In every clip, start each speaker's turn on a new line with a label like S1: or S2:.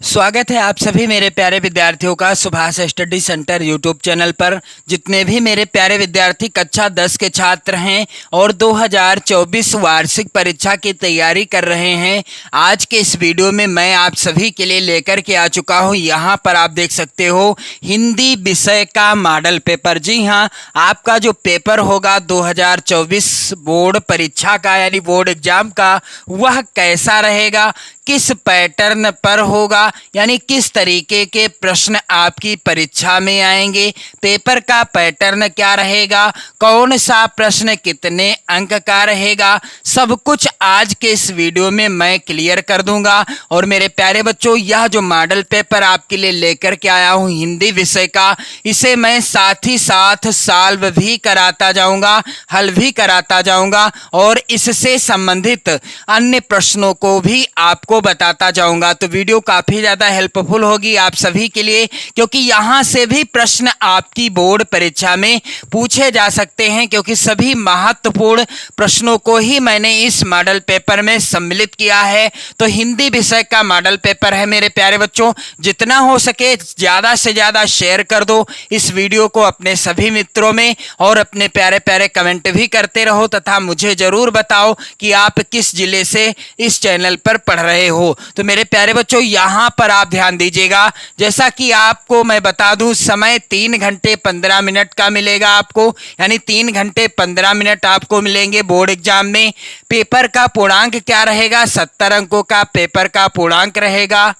S1: स्वागत है आप सभी मेरे प्यारे विद्यार्थियों का Subhash study centre YouTube channel पर। जितने भी मेरे प्यारे विद्यार्थी कक्षा 10 के छात्र हैं और 2024 वार्षिक परीक्षा की तैयारी कर रहे हैं, आज के इस वीडियो में मैं आप सभी के लिए लेकर के आ चुका हूं। यहां पर आप देख सकते हो हिंदी विषय का मॉडल पेपर। जी हां, आपका जो पेपर होगा 2024 बोर्ड परीक्षा का यानी बोर्ड एग्जाम का, वह कैसा रहेगा, किस पैटर्न पर होगा, यानी किस तरीके के प्रश्न आपकी परीक्षा में आएंगे, पेपर का पैटर्न क्या रहेगा, कौन सा प्रश्न कितने अंक का रहेगा, सब कुछ आज के इस वीडियो में मैं क्लियर कर दूंगा। और मेरे प्यारे बच्चों, यह जो मॉडल पेपर आपके लिए लेकर के आया हूं हिंदी विषय का, इसे मैं साथ ही साथ सॉल्व भी कराता जाऊंगा, हल भी कराता जाऊंगा और इससे संबंधित अन्य प्रश्नों को भी आपको बताता जाऊंगा। तो वीडियो काफी ज्यादा हेल्पफुल होगी आप सभी के लिए, क्योंकि यहां से भी प्रश्न आपकी बोर्ड परीक्षा में पूछे जा सकते हैं, क्योंकि सभी महत्वपूर्ण प्रश्नों को ही मैंने इस मॉडल पेपर में सम्मिलित किया है। तो हिंदी विषय का मॉडल पेपर है मेरे प्यारे बच्चों, जितना हो सके ज्यादा से ज्यादा शेयर कर दो इस वीडियो को अपने सभी मित्रों में और अपने प्यारे प्यारे कमेंट भी करते रहो तथा मुझे जरूर बताओ कि आप किस जिले से इस चैनल पर पढ़ रहे हो। तो मेरे प्यारे बच्चों, यहां पर आप ध्यान दीजिएगा, जैसा कि आपको मैं बता दूं, समय 3 घंटे 15 मिनट का मिलेगा आपको, यानी 3 घंटे 15 मिनट आपको मिलेंगे बोर्ड एग्जाम में। पेपर का पूर्णांक क्या रहेगा, 70 अंकों का पेपर का पूर्णांक रहेगा।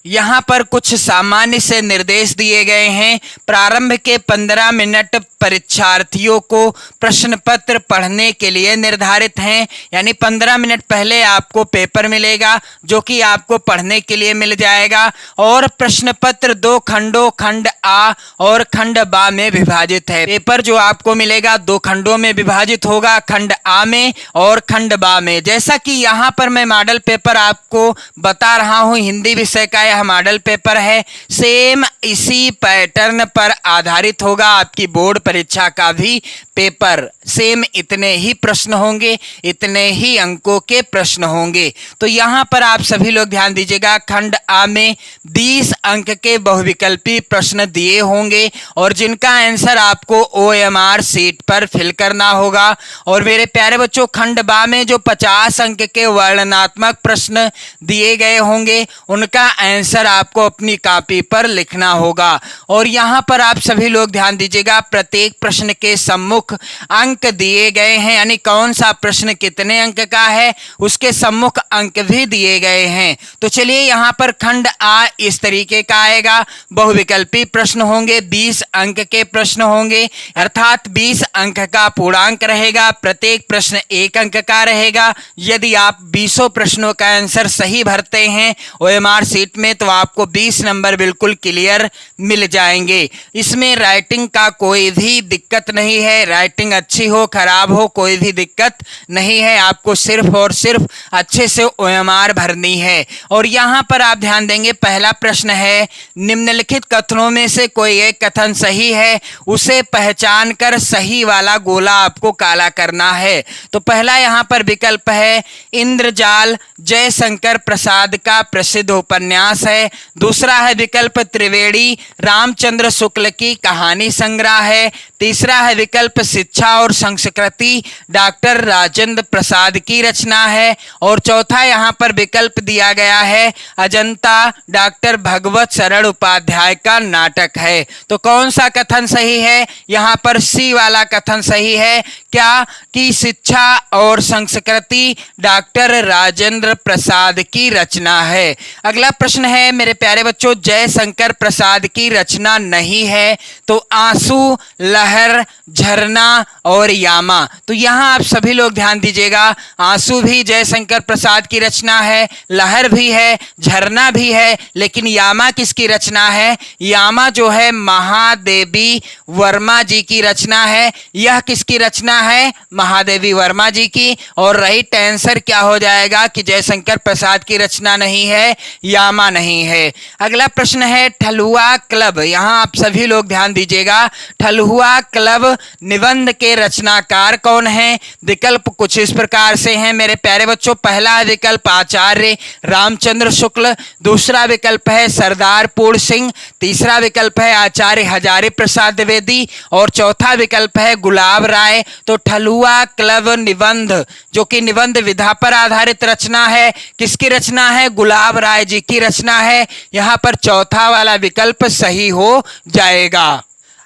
S1: यहाँ पर कुछ सामान्य से निर्देश दिए गए हैं। प्रारंभ के 15 मिनट परीक्षार्थियों को प्रश्न पत्र पढ़ने के लिए निर्धारित हैं, यानी 15 मिनट पहले आपको पेपर मिलेगा जो कि आपको पढ़ने के लिए मिल जाएगा। और प्रश्न पत्र 2 खंडों, खंड आ और खंड बा में विभाजित है। पेपर जो आपको मिलेगा 2 खंडों में विभाजित होगा, खंड आ में और खंड बा में। जैसा कि यहाँ पर मैं मॉडल पेपर आपको बता रहा हूँ, हिंदी विषय का यह मॉडल पेपर है, सेम इसी पैटर्न पर आधारित होगा आपकी बोर्ड परीक्षा का भी पेपर। सेम इतने ही प्रश्न होंगे, इतने ही अंकों के प्रश्न होंगे। तो यहां पर आप सभी लोग ध्यान दीजिएगा, खंड आ में 20 अंक के बहुविकल्पी प्रश्न दिए होंगे और जिनका आंसर आपको OMR सीट पर फिल करना होगा। और मेरे प्यारे बच्चों, खंड बा में जो 50 अंक के वर्णनात्मक प्रश्न दिए गए होंगे, उनका आंसर आपको अपनी कॉपी पर लिखना होगा। और यहां पर आप सभी लोग ध्यान दीजिएगा, प्रत्येक प्रश्न के सम्मुख अंक दिए गए हैं, यानी कौन सा प्रश्न कितने अंक का है उसके सम्मुख अंक भी दिए गए हैं। तो चलिए, यहां पर खंड आ इस तरीके का आएगा, बहुविकल्पी प्रश्न होंगे, 20 अंक के प्रश्न होंगे, अर्थात 20 अंक का पूर्णांक रहेगा, प्रत्येक प्रश्न 1 अंक का रहेगा। यदि आप 20 प्रश्नों का आंसर सही भरते हैं OMR सीट में, तो आपको 20 नंबर बिल्कुल क्लियर मिल जाएंगे। इसमें राइटिंग का कोई भी दिक्कत नहीं है, राइटिंग अच्छी हो खराब हो कोई भी दिक्कत नहीं है, आपको सिर्फ और सिर्फ अच्छे से OMR भरनी है। और यहां पर आप ध्यान देंगे, पहला प्रश्न है, निम्नलिखित कथनों में से कोई एक कथन सही है, उसे पहचान कर सही वाला गोला आपको काला करना है। तो पहला यहां पर विकल्प है, इंद्रजाल जयशंकर प्रसाद का प्रसिद्ध उपन्यास है। दूसरा है विकल्प, त्रिवेणी रामचंद्र शुक्ल की कहानी संग्रह है। तीसरा है विकल्प, शिक्षा और संस्कृति डॉक्टर राजेंद्र प्रसाद की रचना है। और चौथा यहां पर विकल्प दिया गया है, अजंता डॉक्टर भगवत शरण उपाध्याय का नाटक है। तो कौन सा कथन सही है, यहां पर सी वाला कथन सही है क्या, कि शिक्षा और संस्कृति डॉक्टर राजेंद्र प्रसाद की रचना है। अगला प्रश्न है मेरे प्यारे बच्चों, जयशंकर प्रसाद की रचना नहीं है, तो आंसू, लहर, झरना और यामा। तो यहां आप सभी लोग ध्यान दीजिएगा, आंसू भी जयशंकर प्रसाद की रचना है, लहर भी है, झरना भी है, लेकिन यामा किसकी रचना है, यामा जो है महादेवी वर्मा जी की रचना है। यह किसकी रचना है, महादेवी वर्मा जी की। और राइट आंसर क्या हो जाएगा कि जयशंकर प्रसाद की रचना नहीं है, यामा नहीं है। अगला प्रश्न है, ठलुआ क्लब। यहां आप सभी लोग ध्यान दीजिएगा, ठलुआ ठलुआ क्लब निबंध के रचनाकार कौन हैं? विकल्प कुछ इस प्रकार से हैं मेरे प्यारे बच्चों। पहला विकल्प आचार्य रामचंद्र शुक्ल, दूसरा विकल्प है सरदार पूर्ण सिंह, तीसरा विकल्प है आचार्य हजारी प्रसाद द्विवेदी और चौथा विकल्प है गुलाब राय। तो ठलुआ क्लब निबंध जो कि निबंध विधा पर आधारित रचना है, किसकी रचना है? गुलाब राय जी की रचना है। यहाँ पर चौथा वाला विकल्प सही हो जाएगा।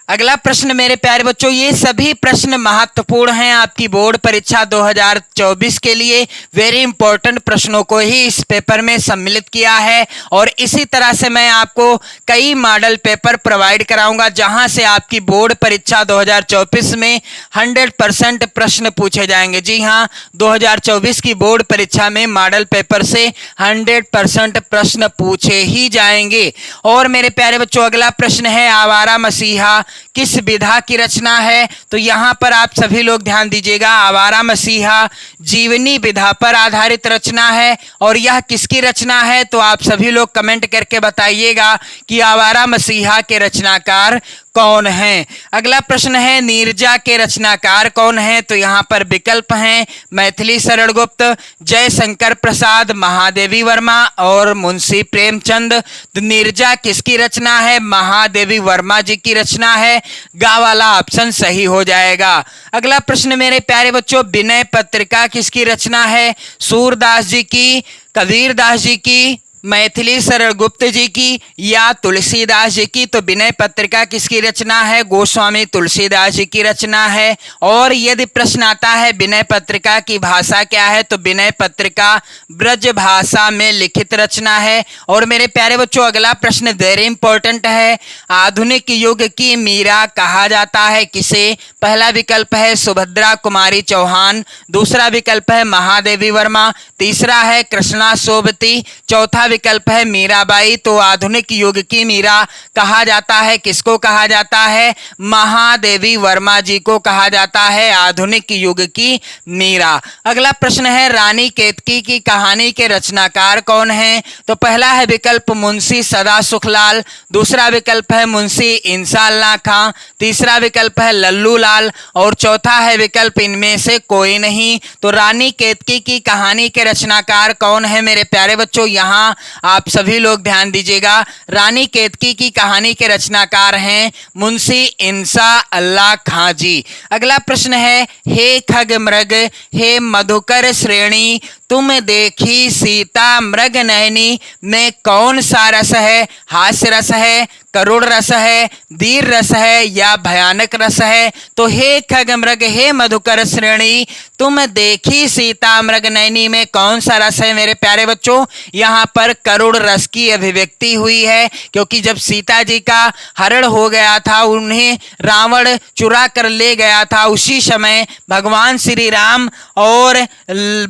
S1: अगला प्रश्न मेरे प्यारे बच्चों, ये सभी प्रश्न महत्वपूर्ण हैं आपकी बोर्ड परीक्षा 2024 के लिए। वेरी इंपॉर्टेंट प्रश्नों को ही इस पेपर में सम्मिलित किया है और इसी तरह से मैं आपको कई मॉडल पेपर प्रोवाइड कराऊंगा जहां से आपकी बोर्ड परीक्षा 2024 में 100% प्रश्न पूछे जाएंगे। जी हां, 2024 की बोर्ड परीक्षा में मॉडल पेपर से 100% प्रश्न पूछे ही जाएंगे। और मेरे प्यारे बच्चों, अगला प्रश्न है आवारा मसीहा किस विधा की रचना है? तो यहां पर आप सभी लोग ध्यान दीजिएगा, आवारा मसीहा जीवनी विधा पर आधारित रचना है। और यह किसकी रचना है? तो आप सभी लोग कमेंट करके बताइएगा कि आवारा मसीहा के रचनाकार कौन हैं। अगला प्रश्न है नीरजा के रचनाकार कौन हैं? तो यहाँ पर विकल्प हैं मैथिली शरण गुप्त, जयशंकर प्रसाद, महादेवी वर्मा और मुंशी प्रेमचंद। तो नीरजा किसकी रचना है? महादेवी वर्मा जी की रचना है। गा वाला ऑप्शन सही हो जाएगा। अगला प्रश्न मेरे प्यारे बच्चों, विनय पत्रिका किसकी रचना है? सूरदास जी की, कबीरदास जी की, मैथिली शरण गुप्त जी की या तुलसीदास जी की? तो विनय पत्रिका किसकी रचना है? गोस्वामी तुलसीदास जी की रचना है। और यदि प्रश्न आता है विनय पत्रिका की भाषा क्या है? तो विनय पत्रिका ब्रज भाषा में लिखित रचना है। और मेरे प्यारे बच्चों, अगला प्रश्न वेरी इंपॉर्टेंट है, आधुनिक युग की मीरा कहा जाता है किसे? पहला विकल्प है सुभद्रा कुमारी चौहान, दूसरा विकल्प है महादेवी वर्मा, तीसरा है कृष्णा सोबती, चौथा विकल्प है मीराबाई। तो आधुनिक युग की मीरा कहा जाता है किसको कहा जाता है? महादेवी वर्मा जी को कहा जाता है आधुनिक युग की मीरा। अगला प्रश्न है रानी केतकी की कहानी के रचनाकार कौन हैं? तो पहला है विकल्प मुंशी सदा सुखलाल, दूसरा विकल्प है मुंशी इंसाल्ला खां, तीसरा विकल्प है लल्लू लाल और चौथा है विकल्प इनमें से कोई नहीं। तो रानी केतकी की कहानी के रचनाकार कौन है मेरे प्यारे बच्चों? यहाँ आप सभी लोग ध्यान दीजिएगा, रानी केतकी की कहानी के रचनाकार हैं मुंशी इंसा अल्लाह खां जी। अगला प्रश्न है हे खग मृग हे मधुकर श्रेणी तुम देखी सीता मृग नयनी में कौन सा रस है? हास्य रस है, करुण रस है, धीर रस है या भयानक रस है? तो हे खग मृग हे मधुकर श्रेणी तुम देखी सीता मृग नयनी में कौन सा रस है मेरे प्यारे बच्चों? यहाँ पर करुण रस की अभिव्यक्ति हुई है, क्योंकि जब सीता जी का हरण हो गया था, उन्हें रावण चुरा कर ले गया था, उसी समय भगवान श्री राम और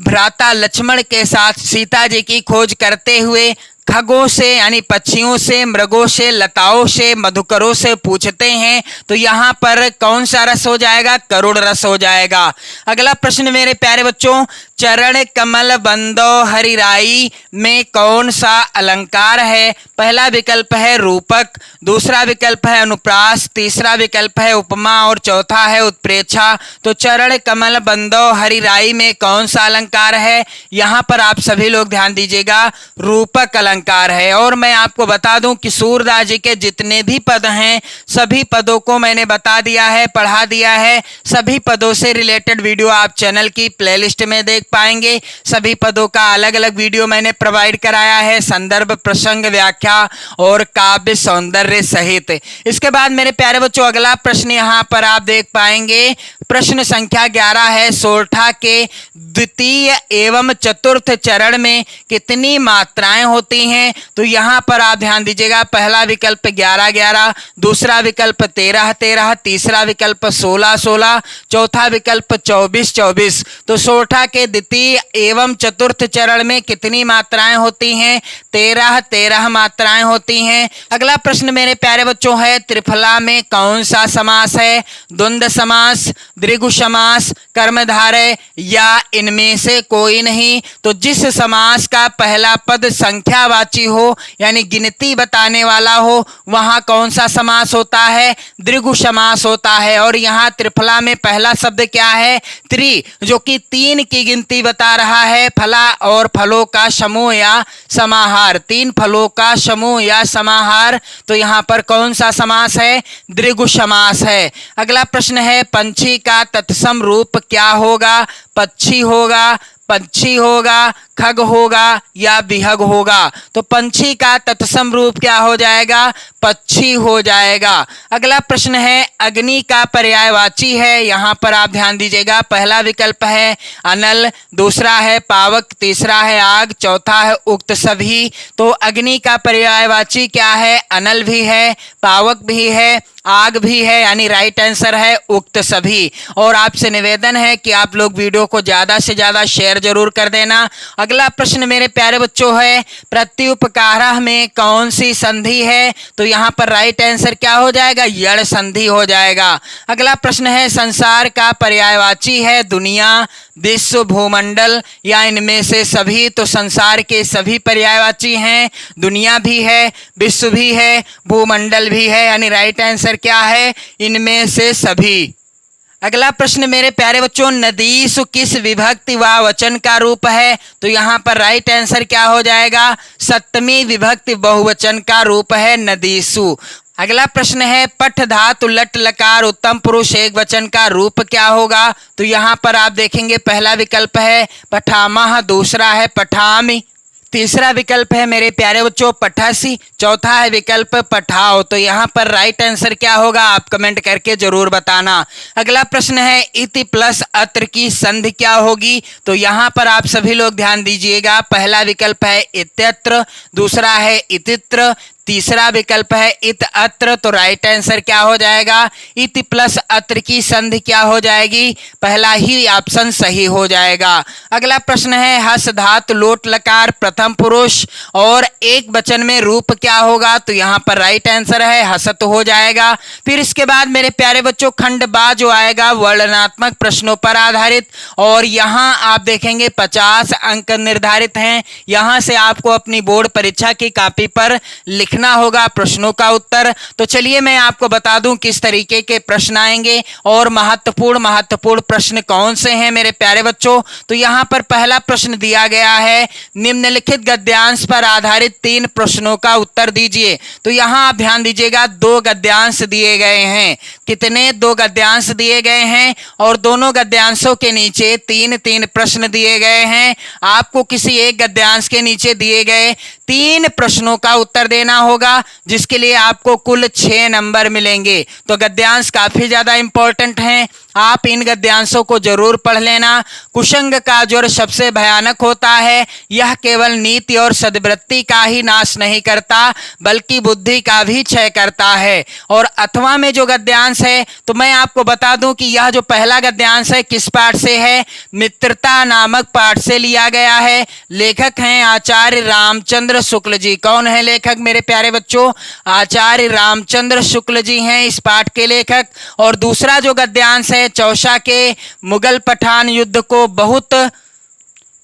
S1: भ्राता लक्ष्मण के साथ सीता जी की खोज करते हुए खगों से यानी पक्षियों से, मृगों से, लताओं से, मधुकरों से पूछते हैं। तो यहाँ पर कौन सा रस हो जाएगा? करुण रस हो जाएगा। अगला प्रश्न मेरे प्यारे बच्चों, चरण कमल बंदो हरिराई में कौन सा अलंकार है? पहला विकल्प है रूपक, दूसरा विकल्प है अनुप्रास, तीसरा विकल्प है उपमा और चौथा है उत्प्रेक्षा। तो चरण कमल बंदो हरिराई में कौन सा अलंकार है? यहाँ पर आप सभी लोग ध्यान दीजिएगा, रूपक अलंकार है। और मैं आपको बता दूं कि सूरदास जी के जितने भी पद हैं सभी पदों को मैंने बता दिया है, पढ़ा दिया है। सभी पदों से रिलेटेड वीडियो आप चैनल की प्लेलिस्ट में देख पाएंगे। सभी पदों का अलग अलग वीडियो मैंने प्रोवाइड कराया है, संदर्भ, प्रसंग, व्याख्या और काव्य सौंदर्य सहित। इसके बाद मेरे प्यारे बच्चों, अगला प्रश्न यहाँ पर आप देख पाएंगे, प्रश्न संख्या 11 है, सोरठा के द्वितीय एवं चतुर्थ चरण में कितनी मात्राएं होती हैं? तो यहाँ पर आप ध्यान दीजिएगा, पहला विकल्प 11-11, दूसरा विकल्प 13-13, तीसरा विकल्प 16-16, चौथा विकल्प 24-24। तो सोरठा के द्वितीय एवं चतुर्थ चरण में कितनी मात्राएं होती हैं? 13-13 मात्राएं होती हैं। अगला प्रश्न मेरे प्यारे बच्चों है, त्रिफला में कौन सा समास है? द्वंद्व समास, द्विगु समास, कर्मधारय या इनमें से कोई नहीं। तो जिस समास का पहला पद संख्यावाची हो यानी गिनती बताने वाला हो वहां कौन सा समास होता है? द्विगु समास होता है। और यहाँ त्रिफला में पहला शब्द क्या है? त्रि, जो कि 3 की गिनती बता रहा है। फला और फलों का समूह या समाहार, 3 फलों का समूह या समाहार। तो यहाँ पर कौन सा समास है? द्विगु समास है। अगला प्रश्न है, पंछी का तत्सम रूप क्या होगा? पक्षी होगा, पंछी होगा, खग होगा या विहग होगा? तो पंछी का तत्सम रूप क्या हो जाएगा? पक्षी हो जाएगा। अगला प्रश्न है, अग्नि का पर्यायवाची है। यहाँ पर आप ध्यान दीजिएगा, पहला विकल्प है अनल, दूसरा है पावक, तीसरा है आग, चौथा है उक्त सभी। तो अग्नि का पर्यायवाची क्या है? अनल भी है, पावक भी है, आग भी है, यानी राइट आंसर है उक्त सभी। और आपसे निवेदन है कि आप लोग वीडियो को ज्यादा से ज्यादा शेयर जरूर कर देना। अगला प्रश्न मेरे प्यारे बच्चों है, प्रत्युपकारः में कौन सी संधि है? तो यहाँ पर राइट आंसर क्या हो जाएगा? यण संधि हो जाएगा। अगला प्रश्न है, संसार का पर्यायवाची है दुनिया, विश्व, भूमंडल या इनमें से सभी? तो संसार के सभी पर्यायवाची हैं, दुनिया भी है, विश्व भी है, भूमंडल भी है, यानी राइट आंसर क्या है? इनमें से सभी। अगला प्रश्न मेरे प्यारे बच्चों, नदीसु किस विभक्ति व वचन का रूप है? तो यहाँ पर राइट आंसर क्या हो जाएगा? सप्तमी विभक्ति बहुवचन का रूप है नदीसु। अगला प्रश्न है, पठ धातु लट लकार उत्तम पुरुष एक वचन का रूप क्या होगा? तो यहाँ पर आप देखेंगे पहला विकल्प है पठामह, दूसरा है पठामि, तीसरा विकल्प है मेरे प्यारे बच्चों पठासी, चौथा है विकल्प पठाओ। तो यहाँ पर राइट आंसर क्या होगा? आप कमेंट करके जरूर बताना। अगला प्रश्न है, इति प्लस अत्र की संधि क्या होगी? तो यहाँ पर आप सभी लोग ध्यान दीजिएगा, पहला विकल्प है इत्यत्र, दूसरा है इतित्र, तीसरा विकल्प है इत अत्र। तो राइट आंसर क्या हो जाएगा? इति प्लस अत्र की संधि क्या हो जाएगी? पहला ही ऑप्शन सही हो जाएगा। अगला प्रश्न है, हस धातु लोट लकार प्रथम पुरुष और एक वचन में रूप क्या होगा? तो यहाँ पर राइट आंसर है हसत हो जाएगा। फिर इसके बाद मेरे प्यारे बच्चों खंड बा जो आएगा वर्णनात्मक प्रश्नों पर आधारित, और यहाँ आप देखेंगे 50 अंक निर्धारित हैं। यहाँ से आपको अपनी बोर्ड परीक्षा की कॉपी पर लिखना होगा प्रश्नों का उत्तर। तो चलिए मैं आपको बता दूं किस तरीके के प्रश्न आएंगे और महत्वपूर्ण प्रश्न कौन से हैं मेरे प्यारे बच्चों। तो यहाँ पर पहला प्रश्न दिया गया है, निम्नलिखित गद्यांश पर आधारित 3 प्रश्नों का उत्तर दीजिए। तो यहाँ आप ध्यान दीजिएगा, 2 गद्यांश दिए गए हैं। कितने? 2 गद्यांश दिए गए हैं और दोनों गद्यांशों के नीचे 3-3 प्रश्न दिए गए हैं। आपको किसी एक गद्यांश के नीचे दिए गए 3 प्रश्नों का उत्तर देना होगा, जिसके लिए आपको कुल 6 नंबर मिलेंगे। तो गद्यांश काफी ज्यादा इंपॉर्टेंट हैं, आप इन गद्यांशों को जरूर पढ़ लेना। कुसंग का ज्वर सबसे भयानक होता है, यह केवल नीति और सद्वृत्ति का ही नाश नहीं करता बल्कि बुद्धि का भी क्षय करता है। और अथवा में जो गद्यांश है, तो मैं आपको बता दूं कि यह जो पहला गद्यांश है किस पाठ से है? मित्रता नामक पाठ से लिया गया है। लेखक हैं आचार्य रामचंद्र शुक्ल जी। कौन है लेखक मेरे प्यारे बच्चों? आचार्य रामचंद्र शुक्ल जी हैं इस पाठ के लेखक। और दूसरा जो गद्यांश है, चौसा के मुगल पठान युद्ध को बहुत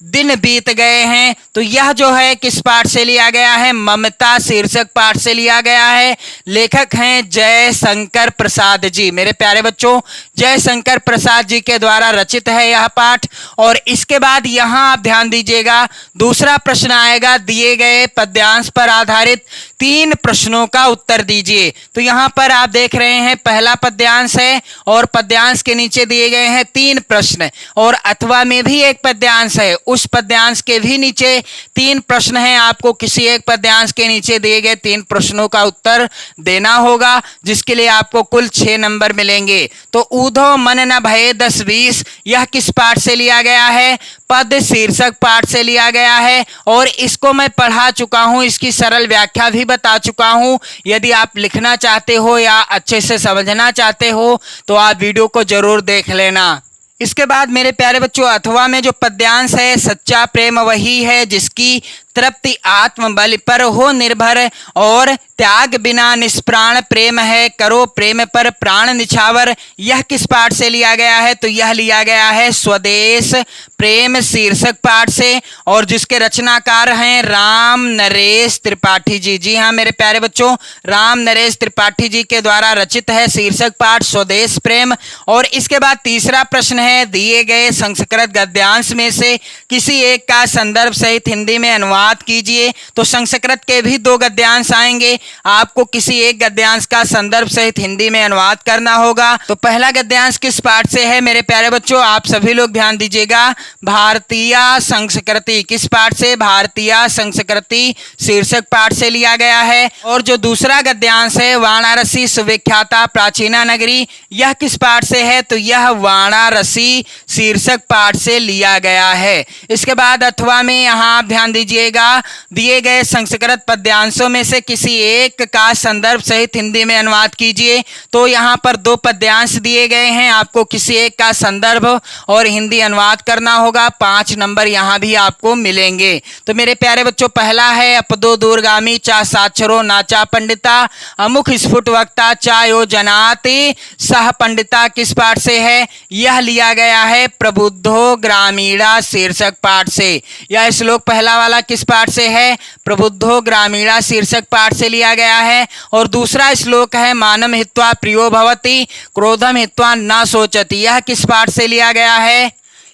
S1: दिन बीत गए हैं, तो यह जो है किस पाठ से लिया गया है? ममता शीर्षक पाठ से लिया गया है। लेखक हैं जय शंकर प्रसाद जी। मेरे प्यारे बच्चों, जय शंकर प्रसाद जी के द्वारा रचित है यह पाठ। और इसके बाद यहां आप ध्यान दीजिएगा, दूसरा प्रश्न आएगा, दिए गए पद्यांश पर आधारित 3 प्रश्नों का उत्तर दीजिए। तो यहां पर आप देख रहे हैं पहला पद्यांश है और पद्यांश के नीचे दिए गए हैं 3 प्रश्न, और अथवा में भी एक पद्यांश है, उस पद्यांश के भी नीचे 3 प्रश्न हैं। आपको किसी एक पद्यांश के नीचे दिए गए 3 प्रश्नों का उत्तर देना होगा, जिसके लिए आपको कुल 6 नंबर मिलेंगे। तो ऊधो मन न भये 10-20, यह किस पाठ से लिया गया है? पद शीर्षक पाठ से लिया गया है, और इसको मैं पढ़ा चुका हूं, इसकी सरल व्याख्या भी बता चुका हूं। यदि आप लिखना चाहते हो या अच्छे से समझना चाहते हो तो आप वीडियो को जरूर देख लेना। इसके बाद मेरे प्यारे बच्चों, अथवा में जो पद्यांश है, सच्चा प्रेम वही है जिसकी तृप्ति आत्मबल पर हो निर्भर, और त्याग बिना निष्प्राण प्रेम है, करो प्रेम पर प्राण निछावर। यह किस पाठ से लिया गया है? तो यह लिया गया है स्वदेश प्रेम शीर्षक पाठ से, और जिसके रचनाकार हैं राम नरेश त्रिपाठी जी। जी हाँ मेरे प्यारे बच्चों, राम नरेश त्रिपाठी जी के द्वारा रचित है शीर्षक पाठ स्वदेश प्रेम। और इसके बाद तीसरा प्रश्न है, दिए गए संस्कृत गद्यांश में से किसी एक का संदर्भ सहित हिंदी में अनुवाद कीजिए। तो संस्कृत के भी 2 गद्यांश आएंगे, आपको किसी एक गद्यांश का संदर्भ सहित हिंदी में अनुवाद करना होगा। तो पहला गद्यांश किस पाठ से है मेरे प्यारे बच्चों? आप सभी लोग ध्यान दीजिएगा, भारतीय संस्कृति। किस पाठ से? भारतीय संस्कृति शीर्षक पाठ से लिया गया है। और जो दूसरा गद्यांश है, वाराणसी सुविख्याता प्राचीना नगरी, यह किस पाठ से है? तो यह वाराणसी शीर्षक पाठ से लिया गया है। इसके बाद अथवा में यहाँ आप ध्यान दीजिएगा, दिए गए संस्कृत पद्यांशों में से किसी एक का संदर्भ सहित हिंदी में अनुवाद कीजिए। तो यहाँ पर 2 पद्यांश दिए गए हैं, आपको किसी एक का संदर्भ और हिंदी अनुवाद करना होगा। 5 नंबर यहाँ भी आपको मिलेंगे। तो मेरे प्यारे बच्चों, पहला है, अपदो दूरगामी चा साक्षरो नाचा पंडिता, अमुख स्फुट वक्ता चा योजनाति सह पंडिता। किस पाठ से है? यह लिया गया है प्रबुद्धो ग्रामीणा शीर्षक पाठ से। यह श्लोक पहला वाला किस पाठ से है? प्रबुद्धो ग्रामीणा शीर्षक पाठ से लिया गया है। और दूसरा श्लोक है, मानम हित्वा प्रियो भवति क्रोधम हित्वा न सोचति। यह किस पाठ से लिया गया है?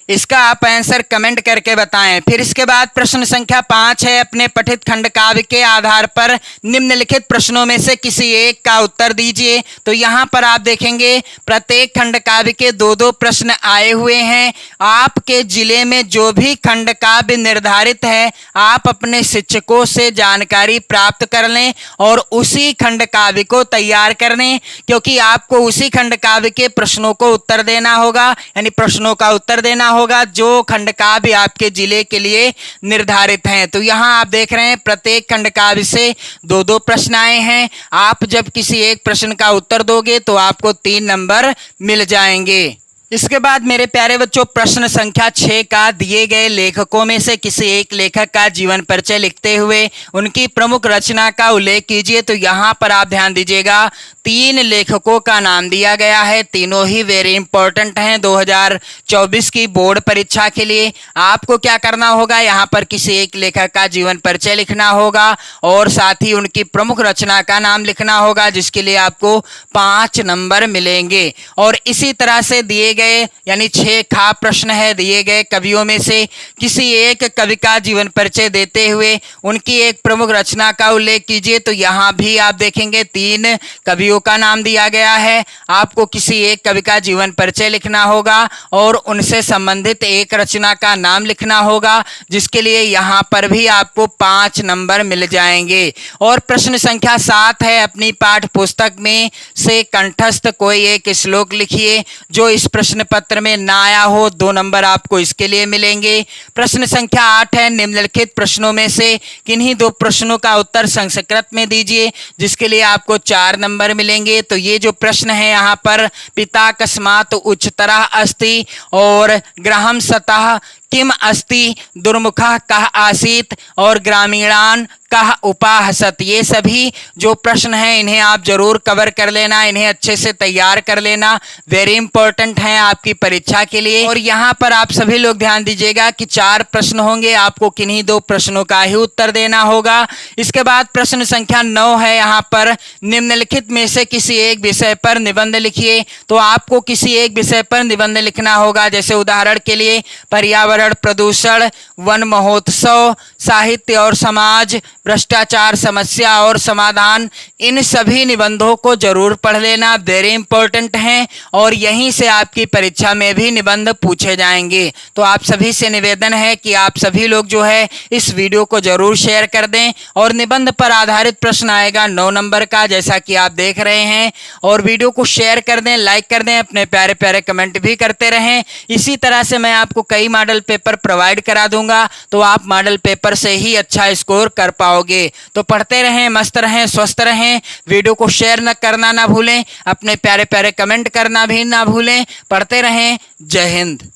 S1: इसका आप आंसर कमेंट करके बताएं। फिर इसके बाद प्रश्न संख्या 5 है, अपने पठित खंड काव्य के आधार पर निम्नलिखित प्रश्नों में से किसी एक का उत्तर दीजिए। तो यहाँ पर आप देखेंगे प्रत्येक खंड काव्य के 2-2 प्रश्न आए हुए हैं। आपके जिले में जो भी खंड काव्य निर्धारित है, आप अपने शिक्षकों से जानकारी प्राप्त कर लें और उसी खंड काव्य को तैयार कर लें, क्योंकि आपको उसी खंड काव्य के प्रश्नों को उत्तर देना होगा, यानी प्रश्नों का उत्तर देना होगा जो खंड काव्य आपके जिले के लिए निर्धारित हैं। तो यहाँ आप देख रहे हैं प्रत्येक खंड काव्य से 2-2 प्रश्न आए हैं। आप जब किसी एक प्रश्न का उत्तर दोगे तो आपको 3 नंबर मिल जाएंगे। इसके बाद मेरे प्यारे बच्चों, प्रश्न संख्या 6 का, दिए गए लेखकों में से किसी एक लेखक का जीवन परिचय लिखते हुए उनकी प्रमुख रचना का उल्लेख कीजिए। तो यहाँ पर आप ध्यान दीजिएगा, 3 लेखकों का नाम दिया गया है, तीनों ही वेरी इंपॉर्टेंट हैं 2024 की बोर्ड परीक्षा के लिए। आपको क्या करना होगा, यहाँ पर किसी एक लेखक का जीवन परिचय लिखना होगा और साथ ही उनकी प्रमुख रचना का नाम लिखना होगा, जिसके लिए आपको 5 नंबर मिलेंगे। और इसी तरह से दिए गए यानी 6 खा प्रश्न है, दिए गए कवियों में से किसी एक कवि का जीवन परिचय देते हुए उनकी एक प्रमुख रचना का उल्लेख कीजिए। तो यहाँ भी आप देखेंगे 3 कवियों का नाम दिया गया है। आपको किसी एक कवि का जीवन परिचय लिखना होगा और उनसे संबंधित एक रचना का नाम लिखना होगा, जिसके लिए यहाँ पर भी आपको 5 नंबर मिल जाएंगे। और प्रश्न संख्या 7 है, अपनी पाठ्य पुस्तक में से कंठस्थ कोई एक श्लोक लिखिए जो इस प्रश्न पत्र में ना आया हो, 2 नंबर आपको इसके लिए मिलेंगे। प्रश्न संख्या 8 है, निम्नलिखित प्रश्नों में से किन्हीं 2 प्रश्नों का उत्तर संस्कृत में दीजिए, जिसके लिए आपको 4 नंबर मिलेंगे। तो ये जो प्रश्न है यहाँ पर, पिता कस्मात् उच्चतरः अस्ति और ग्रहम सतः किम अस्ति, दुर्मुखः कः आसीत् और ग्रामीणान कः उपाहसत। ये सभी जो प्रश्न हैं इन्हें आप जरूर कवर कर लेना, इन्हें अच्छे से तैयार कर लेना, वेरी इंपॉर्टेंट हैं आपकी परीक्षा के लिए। और यहाँ पर आप सभी लोग ध्यान दीजिएगा कि 4 प्रश्न होंगे, आपको किन्हीं 2 प्रश्नों का ही उत्तर देना होगा। इसके बाद प्रश्न संख्या 9 है, यहाँ पर निम्नलिखित में से किसी एक विषय पर निबंध लिखिए। तो आपको किसी एक विषय पर निबंध लिखना होगा, जैसे उदाहरण के लिए पर्यावरण प्रदूषण, वन महोत्सव, साहित्य और समाज, भ्रष्टाचार समस्या और समाधान। इन सभी निबंधों को जरूर पढ़ लेना, वेरी इंपॉर्टेंट हैं और यहीं से आपकी परीक्षा में भी निबंध पूछे जाएंगे। तो आप सभी से निवेदन है कि आप सभी लोग जो है इस वीडियो को जरूर शेयर कर दें और निबंध पर आधारित प्रश्न आएगा 9 नंबर का, जैसा कि आप देख रहे हैं। और वीडियो को शेयर कर दें, लाइक कर दें, अपने प्यारे प्यारे कमेंट भी करते रहें। इसी तरह से मैं आपको कई मॉडल पेपर प्रोवाइड करा दूंगा, तो आप मॉडल पेपर से ही अच्छा स्कोर कर पाओगे। तो पढ़ते रहें, मस्त रहें, स्वस्थ रहें। वीडियो को शेयर न करना ना भूलें, अपने प्यारे प्यारे कमेंट करना भी ना भूलें। पढ़ते रहें। जय हिंद।